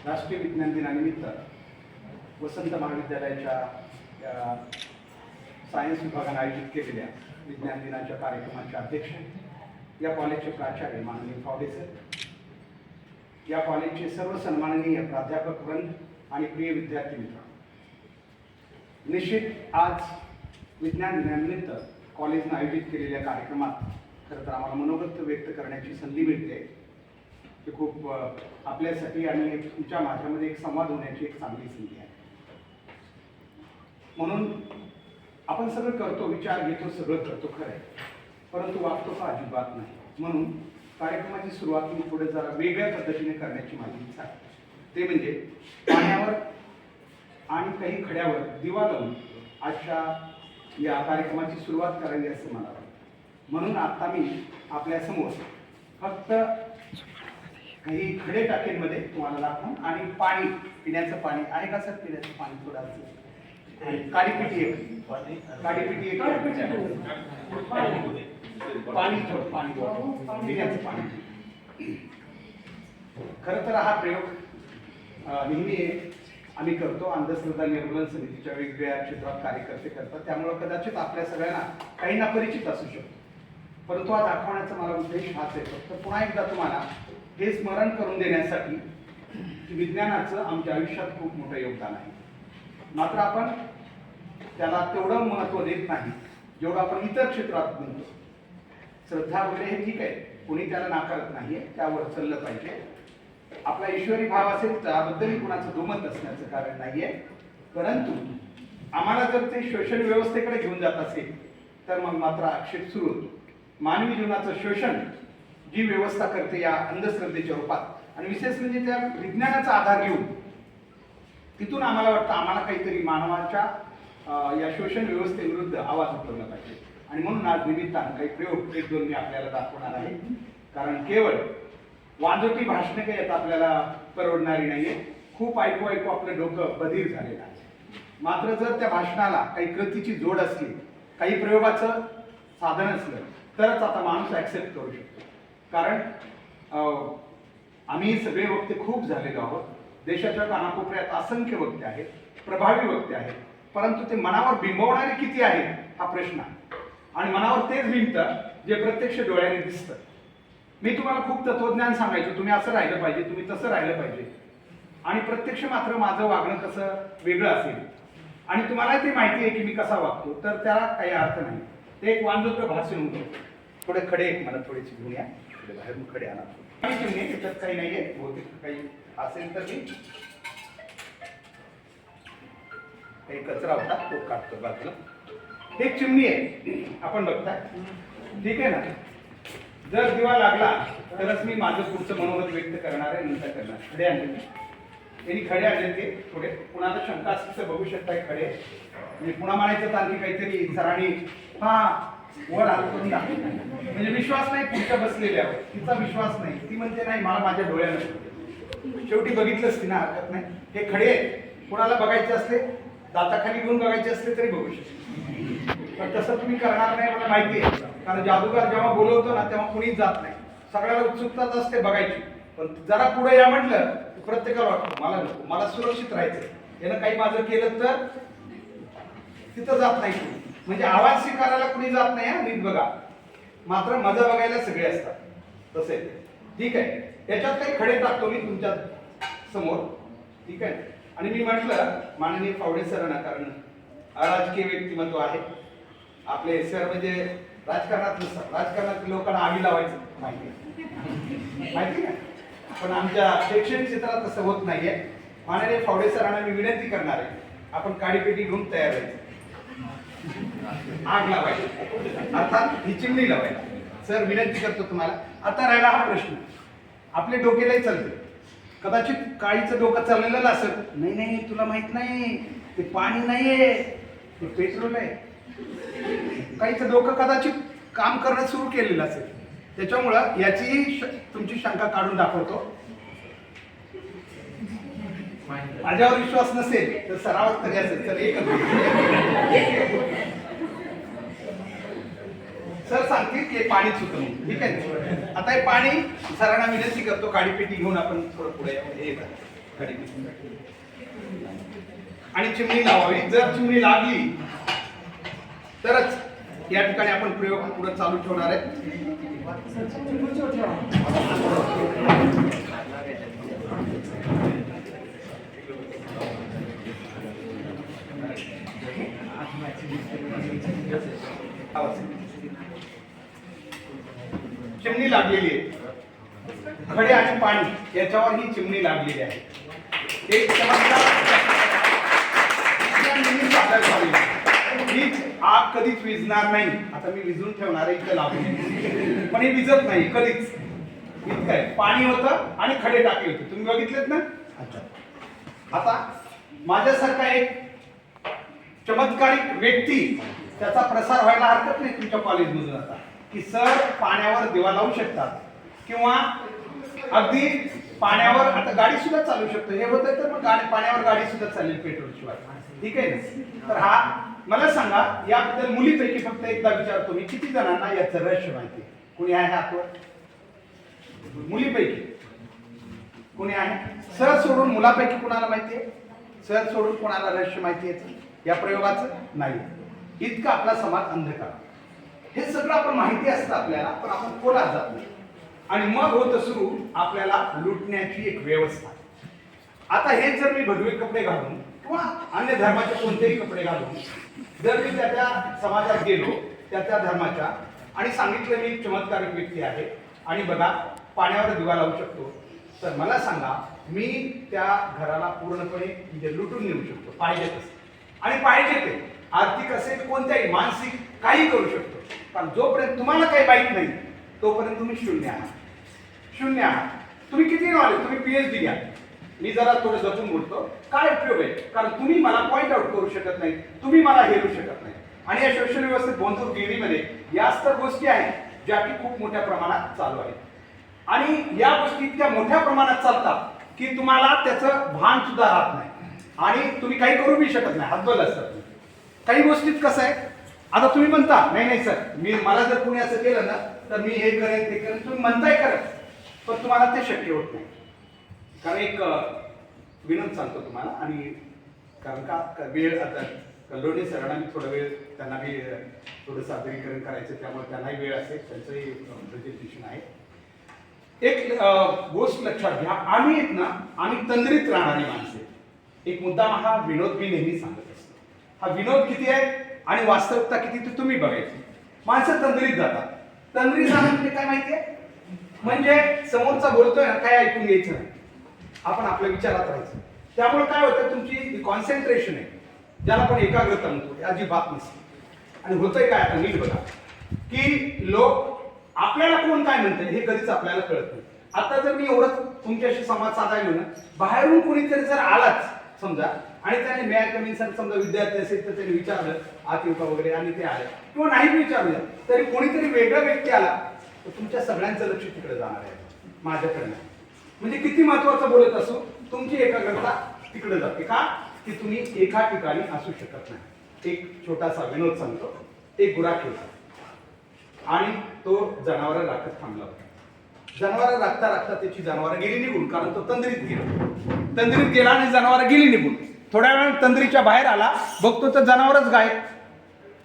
राष्ट्रीय विज्ञान दिनानिमित्त वसंत महाविद्यालयाच्या सायन्स विभागाने आयोजित केलेल्या विज्ञान दिनाच्या कार्यक्रमाचे अध्यक्ष, या कॉलेजचे प्राचार्य माननीय फावडे सर, या कॉलेजचे सर्व सन्माननीय प्राध्यापक वृंद आणि प्रिय विद्यार्थी मित्र, निश्चित आज विज्ञान दिनानिमित्त कॉलेजने आयोजित केलेल्या कार्यक्रमात खरं तर आम्हाला मनोगत व्यक्त करण्याची संधी मिळते. ही खूप आपल्यासाठी आणि तुमच्या माझ्यामध्ये एक संवाद होण्याची एक चांगली संधी आहे. म्हणून आपण सगळं करतो, विचार घेतो, सगळं करतो खरं आहे, परंतु वागतो का अजिबात नाही. म्हणून कार्यक्रमाची सुरुवात मी थोडं जरा वेगळ्या पद्धतीने करण्याची माझी इच्छा आहे. ते म्हणजे पाण्यावर आणि काही खड्यावर दिवा लावून आजच्या या कार्यक्रमाची सुरुवात करावी असं मला वाटतं. म्हणून आता मी आपल्यासमोर फक्त काही खडे टाकेमध्ये तुम्हाला दाखवून आणि पाणी, पिण्याचं पाणी आहे का सर? पिण्याचं पाणी थोडं, काळीपिटी एक, काळीपिटी एक, पाणी थोडं, पाणी पिण्याचं पाणी. खरं तर हा प्रयोग नेहमी आम्ही करतो, अंधश्रद्धा निर्मूलन समितीच्या वेगवेगळ्या क्षेत्रात कार्यकर्ते करतात, त्यामुळे कदाचित आपल्या सगळ्यांना काहींना परिचित असू शकतो. परंतु आज दाखवण्याचा मला उद्देश हाच आहे. फक्त पुन्हा एकदा तुम्हाला हे स्मरण करून देण्यासाठी की विज्ञानाचं आमच्या आयुष्यात खूप मोठं योगदान आहे. मात्र आपण त्याला तेवढं महत्त्व देत नाही जेवढं आपण इतर क्षेत्रात म्हणतो. श्रद्धा वगैरे हे ठीक आहे, कोणी त्याला नाकारत नाहीये, त्यावर चाललं पाहिजे. आपला ईश्वरी भाव असेल त्याबद्दल कुणाचं दुमत असण्याचं कारण नाहीये. परंतु आम्हाला जर ते शोषण व्यवस्थेकडे घेऊन जात असेल तर मग मात्र आक्षेप सुरू होतो. मानवी जीवनाचं शोषण जी व्यवस्था करते या अंधश्रद्धेच्या रूपात, आणि विशेष म्हणजे त्या विज्ञानाचा आधार घेऊन तिथून आम्हाला वाटतं आम्हाला काहीतरी मानवाच्या या शोषण व्यवस्थेविरुद्ध आवाज उठवला पाहिजे. आणि म्हणून आज निमित्तानं काही प्रयोग एक दोन मी आपल्याला दाखवणार आहे. कारण केवळ वाजोटी भाषणं काही आता आपल्याला परवडणारी नाहीये. खूप ऐकू ऐकू आपलं डोकं बधीर झालेलं आहे. मात्र जर त्या भाषणाला काही कृतीची जोड असली, काही प्रयोगाचं साधन असलं तरच आता माणूस ऍक्सेप्ट करू शकतो. कारण आम्ही सगळे वक्ते खूप झालेलो आहोत. देशाच्या कानाकोपऱ्यात असंख्य वक्ते आहेत, प्रभावी वक्ते आहेत, परंतु ते मनावर बिंबवणारे किती आहेत हा प्रश्न आहे. आणि मनावर तेच बिंबतं जे प्रत्यक्ष डोळ्याने दिसतं. मी तुम्हाला खूप तत्वज्ञान सांगायचो, तुम्ही असं राहिलं पाहिजे, तुम्ही तसं राहिलं पाहिजे, आणि प्रत्यक्ष मात्र माझं वागणं कसं वेगळं असेल आणि तुम्हाला ते माहिती आहे की मी कसा वागतो, तर त्याला काही अर्थ नाही. ते एक वांजोत्र भाषण होतं. थोडे खडे एक मला थोडेसे घेऊन या, थोडे बाहेरून खडे आणा. त्याच्यात काही नाहीये, बहुतेक काही असेल तर मी काही कचरा होता तो काढतो बाजूला. एक चिमणी आहे आपण बघताय, ठीक आहे ना. जर दिवा लागला तरच मी माझं पुढचं मनोगत व्यक्त करणार आहे, नंतर करणार. खडे आणले त्यांनी, खडे आणले ते थोडे. कुणाला शंका असेल तर बघू शकताय खडे. म्हणजे पुन्हा म्हणायचं तर आणखी काहीतरी सरांनी हा वर हात करून दाखवला, म्हणजे विश्वास नाही पुढच्या बसलेल्यावर, तिचा विश्वास नाही. ती म्हणते नाही मला माझ्या डोळ्यानं. शेवटी बघितलंच ती ना, हरकत नाही. हे खडे कुणाला बघायचे असले, दाताखाली घेऊन बघायचे असले तरी बघू शकतो. पण तसं तुम्ही करणार नाही मला माहिती आहे. कारण जादूगार जेव्हा बोलवतो ना तेव्हा कुणीच जात नाही. सगळ्याला उत्सुकताच असते बघायची. पण जरा पुढे या म्हटलं प्रत्येकाला वाटतं मला नको, मला सुरक्षित राहायचं, यानं काही माझं केलं तर तिथं जात नाही. म्हणजे आवाज स्वीकारायला कुणी जात नाही. हा नीट बघा. मात्र मजा बघायला सगळे असतात. तसे ठीक आहे. याच्यात काही खडे टाकतो मी तुमच्या समोर, ठीक आहे. आणि मी म्हटलं माननीय फावडे सरांना, कारण अराजकीय व्यक्तिमत्व आहे आपले सर. म्हणजे राजकारणात नसतात, राजकारणात लोकांना आगी लावायचं माहिती ना. पण आमच्या शैक्षणिक क्षेत्रात तसं होत नाहीये. माननीय फावडे सरांना मी विनंती करणार आहे, आपण काडीपेटी घेऊन तयार व्हायचं, आग लावायची, अर्थात ही चिमणी लावायची. सर विनंती करतो तुम्हाला. आता राहिला हा प्रश्न, आपले डोकेलाही चालते. कदाचित काळीचं डोकं चाललेलं असेल, नाही नाही तुला माहित नाही, ते पाणी नाहीये, ते पेट्रोल आहे. काहीचं डोकं कदाचित काम करणं सुरू केलेलं असेल. त्याच्यामुळं याची तुमची शंका काढून दाखवतो. माझ्यावर विश्वास नसेल तर सरावात तरी असेल तर एकच सर सांगतील की पाणी चुकलं, ठीक आहे. आता हे पाणी सरांना विनंती करतो, काडीपेटी घेऊन आपण थोडं पुढे आणि चिमणी लावावी. जर चिमणी लागली तरच या ठिकाणी आपण प्रयोग पुढे चालू ठेवणार आहे. चिमणी लागलेली आहे. खडे आणि पाणी याच्यावर ही चिमणी लागलेली आहे. एक ही आग कधीच विझणार नाही. आता मी विझून ठेवणार आहे इथं लागून, पण हे विझत नाही कधीच. इतकं आहे. पाणी होतं आणि खडे टाकले होते, तुम्ही बघितलेत ना. आता माझ्यासारखा एक चमत्कारिक व्यक्ती, त्याचा प्रसार व्हायला हरकत नाही तुमच्या कॉलेजमधून आता, की सर पाण्यावर दिवा लावू शकतात किंवा अगदी पाण्यावर आता गाडी सुद्धा चालू शकतो. हे होतं तर मग पाण्यावर गाडी सुद्धा चालेल पेट्रोल शिवाय. ठीक आहे ना. तर हा मला सांगा, याबद्दल मुलीपैकी फक्त एकदा विचारतो मी, किती जणांना याचं रहस्य माहिती? कोणी आहे हातवर? मुलीपैकी कोणी आहे? सर सोडून मुलापैकी कोणाला माहिती आहे? सर सोडून कोणाला रहस्य माहिती आहे या प्रयोगाचं? नाही. इतका आपला समाज अंधकार. हे सगळं आपण माहिती असतं आपल्याला, पण आपण खोलात जात नाही. आणि मग होतं सुरू आपल्याला लुटण्याची एक व्यवस्था. आता हे जर मी भगवे कपडे घालून किंवा अन्य धर्माचे कोणतेही कपडे घालून जर मी त्या समाजात गेलो त्या धर्माच्या आणि सांगितलं मी चमत्कारिक व्यक्ती आहे आणि बघा पाण्यावर दिवा लावू शकतो, तर मला सांगा मी त्या घराला पूर्णपणे म्हणजे लुटून नेऊ शकतो पाहिजे तसं. आणि पाहिजे ते आर्थिक असेल कोणत्याही मानसिक काही करू शकतो. कारण जोपर्यंत तुम्हाला काही माहीत नाही तोपर्यंत तुम्ही शून्य आहात. शून्य आहात. तुम्ही किती नॉलेज, तुम्ही PhD घ्या. मी जरा थोडं जपून बोलतो. काय उपयोग आहे? कारण तुम्ही मला पॉइंट आउट करू शकत नाही, तुम्ही मला हेरू शकत नाही. आणि या सोशल व्यवस्थेत बोंधूगिरीमध्ये याच तर गोष्टी आहेत ज्या की खूप मोठ्या प्रमाणात चालू आहेत. आणि या गोष्टी इतक्या मोठ्या प्रमाणात चालतात की तुम्हाला त्याचं भान सुद्धा राहत नाही आणि तुम्ही काही करू बी शकत नाही. हतबल असतात. काही गोष्टीत कसं आहे, आता तुम्ही म्हणता नाही नाही सर मला जर कोणी असं केलं ना तर मी हे करेन ते करेन, तुम्ही म्हणताय करत, पण तुम्हाला ते शक्य होत नाही. कारण एक विनोद सांगतो तुम्हाला. आणि कारण का वेळ आता कल्लोळे सरांना मी थोडा वेळ त्यांना बी थोडं सादरीकरण करायचं, त्यामुळे त्यांनाही वेळ असेल, त्यांचंही प्रेझेंटेशन आहे. एक गोष्ट लक्षात घ्या, आम्ही आहेत ना, आम्ही तंद्रीत राहणारी माणसे. एक मुद्दा हा विनोद मी नेहमी सांगत असतो. हा विनोद किती आहे आणि वास्तविकता किती ते तुम्ही बघायची. माणसं तंद्रीत जातात. तंद्रीत जाणं म्हणजे काय माहितीये? म्हणजे समोरचा बोलतोय ना, काय ऐकून घ्यायचं नाही, आपण आपल्या विचारात राहायचं. त्यामुळे काय होतं, तुमची कॉन्सन्ट्रेशन आहे ज्याला आपण एकाग्रता म्हणतो अजिबात नसते. आणि होतंय काय आता नीट बघा, की लोक आपल्याला कोण काय म्हणतंय हे कधीच आपल्याला कळत नाही. आता जर मी एवढं तुमच्याशी संवाद साधायलो ना, बाहेरून कोणीतरी जर आलाच समजा आणि त्याने मॅ कमी समजा विद्यार्थी असेल तर त्याने विचारलं आत येऊ का वगैरे आणि ते आले, किंवा नाही विचारलं तरी कोणीतरी वेगळा व्यक्ती आला तर तुमच्या सगळ्यांचं लक्ष तिकडे जाणार आहे, माझ्याकडे. म्हणजे किती महत्वाचं बोलत असो तुमची एकाग्रता तिकडे जाते. का? की तुम्ही एका ठिकाणी असू शकत नाही. एक छोटासा विनोद सांगतो. एक गुराख होता आणि तो जनावर राखत थांबला होता. जनावर राखता राखता त्याची जनावरं गेली निघून, कारण तो तंद्रीत गेला आणि जनावरं गेली निघून. थोड्या वेळाने तंद्रीच्या बाहेर आला, बघतो तर जनावरच गायब.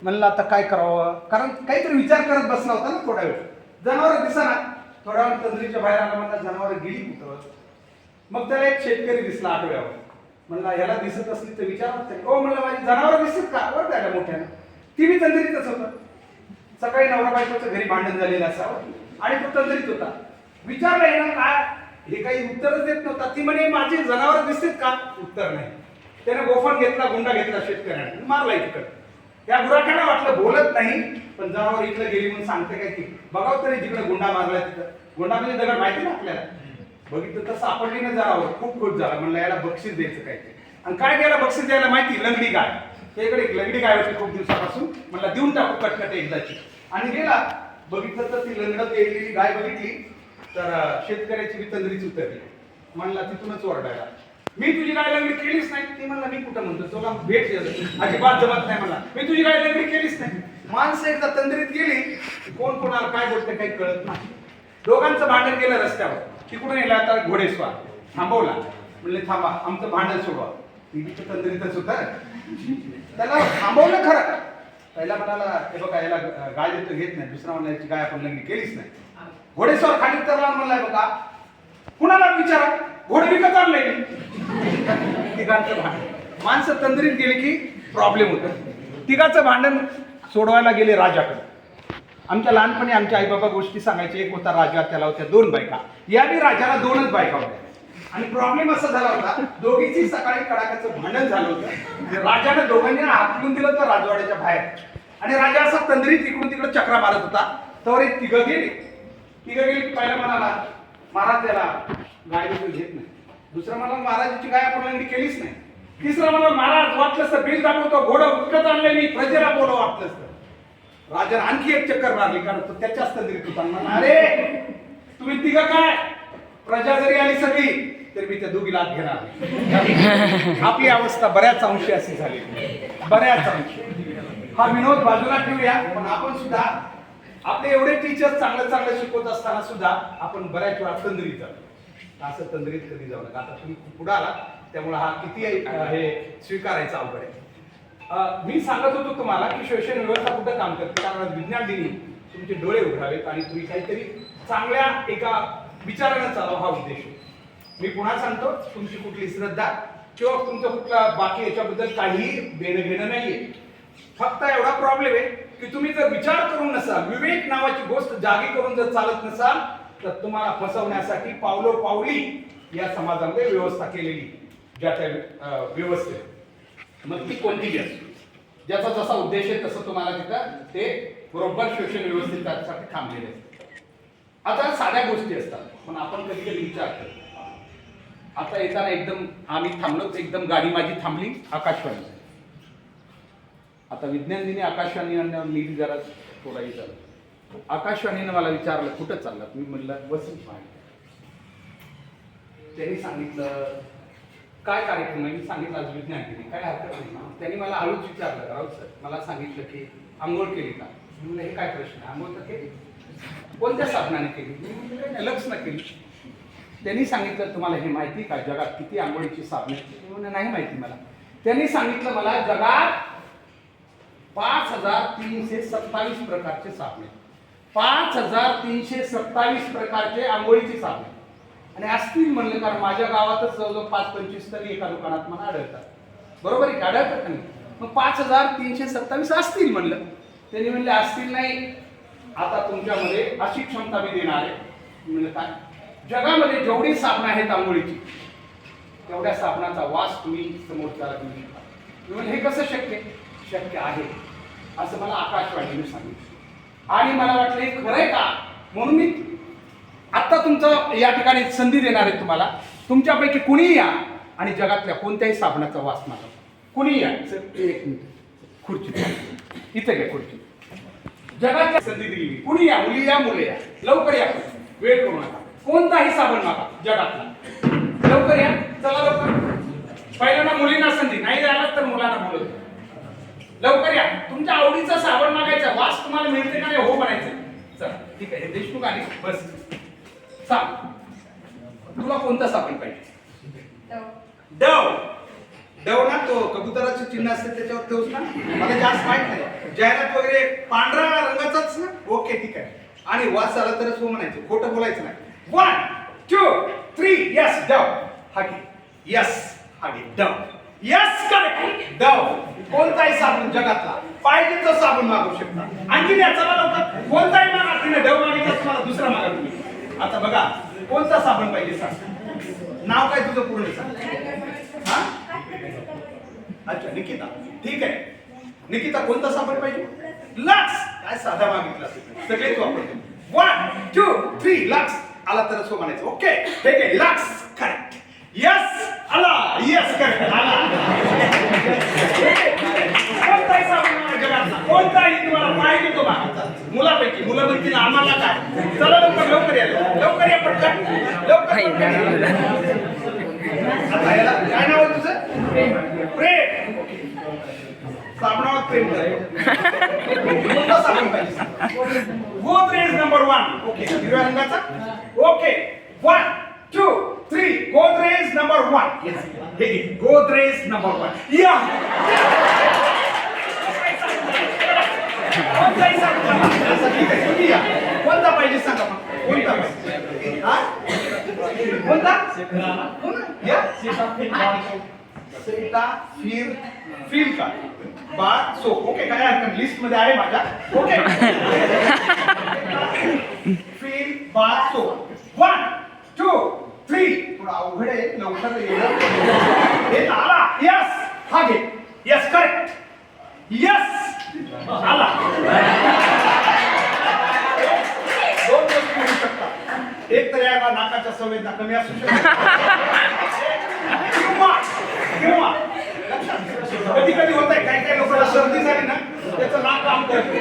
म्हणलं आता काय करावं, कारण काहीतरी विचार करत बसला होता ना थोड्या वेळ. जनावर दिसना. थोड्या वेळ तंद्रीच्या बाहेर आला, म्हणला जनावर गेली कुठं. मग त्याला एक शेतकरी दिसला आठवड्यावर. म्हणला याला दिसत असली तर विचारत. ओ म्हणलं माझी जनावर दिसत का? वर द्यायला मोठ्यानं. ती बी तंद्रीतच होतं. सकाळी नवरा बायकोचं घरी भांडण झालेलं असावं आणि तो तंद्रीत होता. विचारलं येणार काय, हे काही उत्तरच देत नव्हता. ती म्हणे माझी जनावर दिसतेत का? उत्तर नाही. त्याने गोफण घेतला, गुंडा घेतला शेतकऱ्याने, मारला इकडं. त्या गुराख्याला वाटलं बोलत नाही, पण जनावर इकडे गेली म्हणून सांगते काय की बघाव तरी जिकडे गुंडा मारलाय तिथं. गुंडा म्हणजे दगड माहिती ना आपल्याला. बघितलं तर सापडली ना जनावर. खूप खुश झाला. म्हणलं याला बक्षीस द्यायचं काय ते. आणि काय द्यायला बक्षीस द्यायला माहिती? लंगडी गाय. त्याकडे एक लंगडी गाय होती खूप दिवसापासून. म्हणला देऊन टाकू कटकट एकदाची. आणि गेला, बघितलं तर ती लंगडत येलेली गाय बघितली तर शेतकऱ्याची बी तंद्रीच उतरली. म्हणला तिथूनच ओरडायला, मी तुझी गाय लंगडी केलीच नाही. ती म्हणला मी कुठं म्हणतो, तुला भेट अजिबात जमत नाही. मला मी तुझी गाय लंगडी केलीच नाही. माणसं एकदा तंद्रीत गेली, कोण कोणाला काय बोलते काही कळत नाही. दोघांचं भांडण गेलं रस्त्यावर. तिकडून येला आता घोडेस्वार थांबवला. म्हणले थांबा आमचं भांडण सोडवा. टीव्हीचं तंद्रीतच होतं. त्याला थांबवलं खरं. पहिला म्हणाला हे बघा याला गाय देतो घेत नाही. दुसरा म्हणला याची गाय आपण लग्न केलीच नाही. घोडेस्वार खाली उतरला म्हणलाय बघा कुणाला विचारा घोडे विकत आणले. तिघांचं भांडण. माणसं तंद्रीत गेली की प्रॉब्लेम होतं. तिघांचं भांडण सोडवायला गेले राजाकडे. आमच्या लहानपणी आमच्या आईबाबा गोष्टी सांगायचे. एक होता राजा, त्याला होत्या 2 बायका. या बी राजाला 2च बायका होत्या. आणि प्रॉब्लेम असा झाला होता दोघीची सकाळी कडाक्याचं भांडण झालं होतं. राजाने दोघांनी हाकलून दिलं होतं राजवाड्याच्या बाहेर. आणि राजा असा तंद्रीत इकडून तिकडे चक्रा मारत होता. तर एक तिघं गेली की पहिला म्हणाला महाराज त्याला गाय देखील घेत नाही. दुसरा म्हणाला महाराजाची गाय आपण लंगडी केलीच नाही. तिसरा म्हणाला महाराज वाटलंच तर बिल दाखवतो घोडं विकत आणले मी प्रजेला बोलव वाटलंच तर. राजाने आणखी एक चक्कर मारली कारण तो त्याच्याच तंद्रीत होता. म्हणा अरे तुम्ही तिघं काय प्रजा जरी आली सगळी तरी मी त्या दोघीला आत घेणार. आपली अवस्था बऱ्याच अंशी अशी झाली. बऱ्याच अंशी. हा विनोद बाजूला ठेवूया. पण आपण सुद्धा आपले एवढे टीचर चांगलं शिकवत असताना सुद्धा आपण बऱ्याच वेळा तंद्रीत जातो. असं तंद्रीत कधी जाऊ नका. आता तुम्ही पुढे आला त्यामुळे हा किती हे स्वीकारायचा अवघड आहे. मी सांगत होतो तुम्हाला की शोषण व्यवस्था कुठं काम करते. कारण विज्ञान दिनी तुमचे डोळे उघडावेत आणि तुम्ही काहीतरी चांगल्या एका विचारानं चालवा हा उद्देश. मी पुन्हा सांगतो तुमची कुठली श्रद्धा किंवा तुमचं कुठला बाकी याच्याबद्दल काही देणं घेणं नाहीये. फक्त एवढा प्रॉब्लेम आहे की तुम्ही जर विचार करून नसाल, विवेक नावाची गोष्ट जागी करून जर चालत नसाल तर तुम्हाला फसवण्यासाठी पावलोपावली या समाजामध्ये व्यवस्था केलेली. ज्या त्या व्यवस्थेत मग ती कोणतीही असते ज्याचा जसा उद्देश आहे तसं तुम्हाला तिथं ते बरोबर शोषण व्यवस्थित त्यासाठी थांबलेले असते. आता साध्या गोष्टी असतात पण आपण कधी कधी विचार करतो. आता येताना एकदम आम्ही थांबलो एकदम गाडी माझी थांबली आकाशवाणी. आता विज्ञान दिनी आकाशवाणीनं मी जरा थोडाही झालं. आकाशवाणीनं मला विचारलं कुठं चाललात. मी म्हणलं वसंत महाल. त्यांनी सांगितलं काय कार्यक्रम आहे. मी सांगितलं आज विज्ञान दिनी. काय हरकत नाही. त्यांनी मला हळूच विचारलं राऊत सर मला सांगितलं की आंघोळ केली का. मी म्हणलं हे काय प्रश्न आहे. आंघोळ तर केली. कोणत्या साधनाने केली. मी म्हणलं काय नाही लक्ष न केली. त्यांनी सांगितलं तुम्हाला हे माहिती का जगात किती आंघोळीची साधने. मी म्हणलं नाही माहिती मला. त्यांनी सांगितलं मला जगात 5327 प्रकारचे साबणे. 5327 प्रकारचे आंघोळीची साबणे. आणि असतील म्हणलं कारण माझ्या गावातच जवळजवळ 5-25 तरी एका दुकानात मला आढळतात. बरोबर आहे का आढळतात का नाही. मग 5327 असतील म्हणलं. त्यांनी म्हणले असतील नाही आता तुमच्यामध्ये अशी क्षमता मी देणार आहे. म्हणलं काय जगामध्ये जेवढी साबणं आहेत आंघोळीची तेवढ्या साबणाचा वास तुम्ही समोरच्याला देऊ शकता. मी म्हणलं हे कसं शक्य. शक्य आहे असं मला आकाशवाणीने सांगितलं. आणि मला वाटलं हे खरं आहे का म्हणून मी आत्ता तुमचं या ठिकाणी संधी देणार आहे तुम्हाला. तुमच्यापैकी कुणीही या आणि जगातल्या कोणत्याही साबणाचा वास मागा. कुणीही या. एक मिनिट खुर्ची इथे घ्या खुर्ची. जगातल्या संधी दिली कुणी या मुली या मुले या लवकर या. वेळ करू नका. कोणताही साबण मागा जगातला. लवकर या चला लवकर. पहिल्यांदा मुलींना संधी नाही द्यायला तर मुलांना बोलत लवकर या. तुमच्या आवडीचा साबण मागायचा वास तुम्हाला मिळते का नाही हो म्हणायचं. चला ठीक आहे देशमुख आली बस सांग तुला कोणता साबण पाहिजे. डव. डव ना तो कबुतराचं चिन्ह असते त्याच्यावर ठेवूस ना. मला जास्त माहित नाही. जाहिरात वगैरे पांढरा रंगाचाच ना. ओके ठीक आहे. आणि वास आला तरच हो म्हणायचं खोटं बोलायचं नाही. 1 2 3 यस डव. हागी यस हागी डव. Yes correct Dove. कोणताही साबण जगातला पाहिजे तो साबण मागू शकता. आणखी द्या चला लवकर. कोणताही मागा. तिने डव मागितला तुम्हाला दुसरा मागा तुम्ही. आता बघा कोणता साबण पाहिजे सांग. नाव काय तुझं पूर्ण सांग. हा अच्छा निकिता ठीक आहे. निकिता कोणता साबण पाहिजे. लक्स. काय साधा मागितला सगळेच वापरतो. 1 2 3 लक्स आला तरच हो म्हणायचं. ओके ठीक आहे लक्स करेक्ट. यस आला यस करेक्ट आला. कोणताही साबण जगातला कोणताही तुम्हाला पाहिजे तो मागा. मुलापैकी मुलं म्हणतील आम्हाला काय. चला लवकर लवकर या लवकर या पटकन लवकर. काय नाव आहे तुझं. प्रेम. साबणावर प्रेम कोणता साबण पाहिजे. गोदरेज नंबर 1. ओके हिरव्या रंगाचा. Okay 1 2 3 Godrej number 1. हे गोदरेज नंबर 1 या कोणता पाहिजे सांगा मग कोणता पाहिजे कोणता सीता फील का बार सो ओके काय हरकत लिस्ट मध्ये आहे माझ्या ओके फील बार सो 1 2 3 थोडा अवघड आहे लवकर हे आला यस हा घे यस करेक्ट यस आला दोन गोष्टी होऊ शकतात एक तर याला नाकाच्या संवेदना कमी असू शकतात किंवा कधी कधी होत आहे काही काही लोकांना सर्दी झाली ना त्याचं नाक काम करते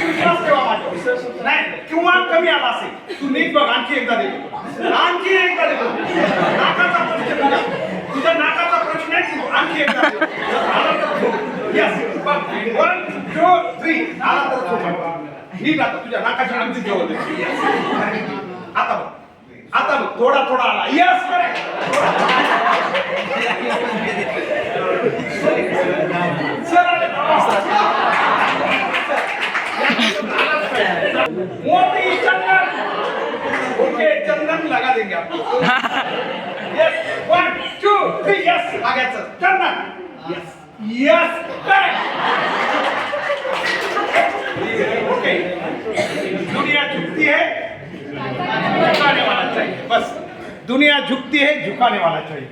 विश्वास ठेवा माझ्यावर नाही किंवा कमी आला असेल तू नीट बघ आणखी एकदा देतो नाकाचा प्रश्न तुझ्या नाकाचा प्रश्न आहे आणखी एकदा यस 1 2 3 आला तर नीट आता तुझ्या नाकाच्या अगदी जवळ आता बघ आता बघ थोडा थोडा आला यस करेक्ट मोती चंदन ओके चंदन लगा देंगे आपको यस 1 2 3 यस आग्याचं चंदन यस यस ओके दुनिया झुकती है झुकाने वाला चाहिए बस दुनिया झुकती है झुकाने वाला चाहिए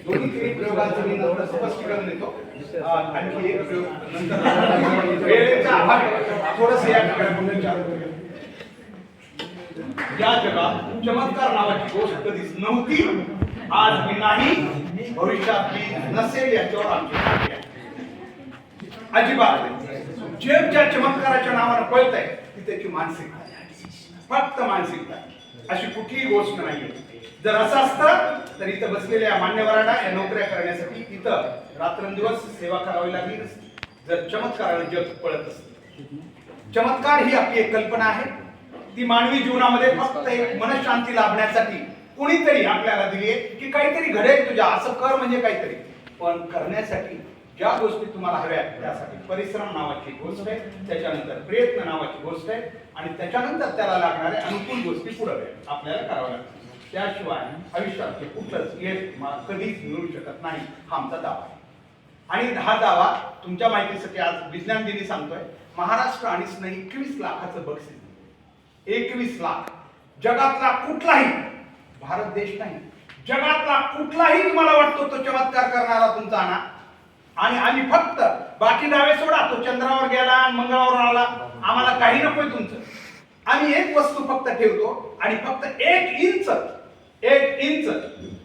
दोन्ही प्रयोगांचं मी नंतर स्पष्टीकरण देतो आणखी एक प्रयोग नंतर वेळेचा अभाव थोडंसं या ठिकाणी चालू करूया या जगात चमत्कार नावाची गोष्ट कधीच नव्हती आज मी नाही भविष्यात मी नसेल याच्यावर आमची अजिबात जग ज्या चमत्काराच्या नावानं पळत आहे ती त्याची मानसिकता फक्त मानसिकता अशी कुठलीही गोष्ट नाहीये जर असं असतं तर इथं बसलेल्या मान्यवरांना या नोकऱ्या करण्यासाठी इथं रात्रंदिवस सेवा करावी लागली नसती जर चमत्काराने जग पळत असतं चमत्कार ही आपली एक कल्पना आहे ती मानवी जीवनामध्ये फक्त एक मनशांती लाभण्यासाठी कुणीतरी आपल्याला दिली आहे की काहीतरी घडेल तुझ्या असं कर म्हणजे काहीतरी पण करण्यासाठी ज्या गोष्टी तुम्हाला हव्या आहेत त्यासाठी परिश्रम नावाची गोष्ट आहे त्याच्यानंतर प्रयत्न नावाची गोष्ट आहे आणि त्याच्यानंतर त्याला लागणाऱ्या अनुकूल गोष्टी पुढे आपल्याला कराव्या लागतात त्याशिवाय आयुष्यात कुठलंच यश कधीच मिळू शकत नाही हा आमचा दावा आहे आणि हा दावा तुमच्या माहितीसाठी आज विज्ञान दिनी सांगतोय महाराष्ट्र आणि 21 लाखाचं बक्षीस 21 लाख जगातला कुठलाही भारत देश नाही जगातला कुठलाही तुम्हाला वाटतो तो चमत्कार करणारा तुमचा आणा आणि आम्ही फक्त बाकी डावे सोडा तो चंद्रावर गेला आणि मंगळावर आला आम्हाला काही नकोय तुमचं आम्ही एक वस्तू फक्त ठेवतो आणि फक्त 1 इंच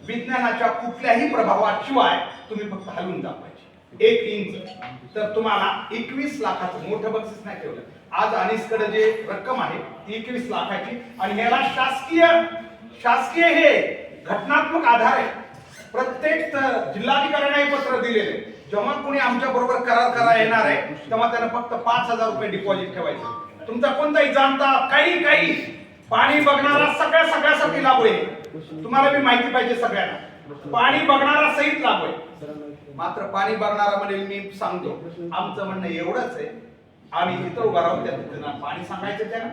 विज्ञानाच्या कुठल्याही प्रभावाशिवाय तुम्ही फक्त हलवून जा पाहिजे 1 इंच तर तुम्हाला 21 लाखाचं मोठं बक्षीस नाही ठेवलं आज अनिसकडे जे रक्कम आहे ती 21 लाखाची आणि याला शासकीय हे घटनात्मक आधार आहे प्रत्येक जिल्हाधिकाऱ्यांना पत्र दिलेले जेव्हा कोणी आमच्या बरोबर करार करायला येणार आहे तेव्हा त्यांना फक्त 5,000 रुपये डिपॉझिट ठेवायचं तुमचा कोणताही जाणता काही पाणी बघणारा सगळ्यासाठी लागू आहे तुम्हाला बी माहिती पाहिजे सगळ्यांना पाणी बघणारा सहित लागू आहे मात्र पाणी बघणारा म्हणजे मी सांगतो आमचं म्हणणं एवढंच आहे आम्ही जिथं उभा राहू त्या तिथं पाणी सांगायचं त्यानं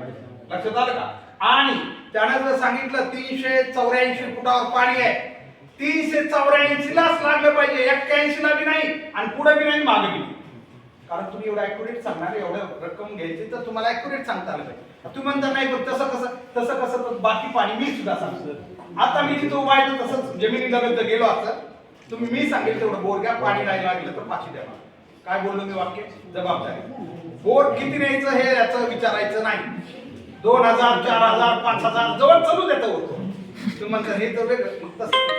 लक्षात आलं का आणि त्यानं जर सांगितलं 384 फुटावर पाणी आहे 384 लाच लागलं पाहिजे 81 ला बी नाही आणि पुढे बी नाही मागे बी कारण तुम्ही एवढं ऍक्युरेट सांगणार एवढं रक्कम घ्यायची तर तुम्हाला ऍक्युरेट सांगता आलं पाहिजे तुम्ही म्हणता नाही पण तसं कसं तर बाकी पाणी मी सुद्धा सांगतो आता मी जिथं उभा आहे तसंच जमिनीला गेलो असं तुम्ही मी सांगेल तेवढं बोर घ्या पाणी नाही लागलं तर फाशी द्या काय बोललो मी वाक्य जबाबदारी बोर किती न्यायचं हे याचं विचारायचं नाही 2000 4000 5000 जवळ चालू देतं होतो तुम्ही म्हणता हे तर वेगळं मग तसं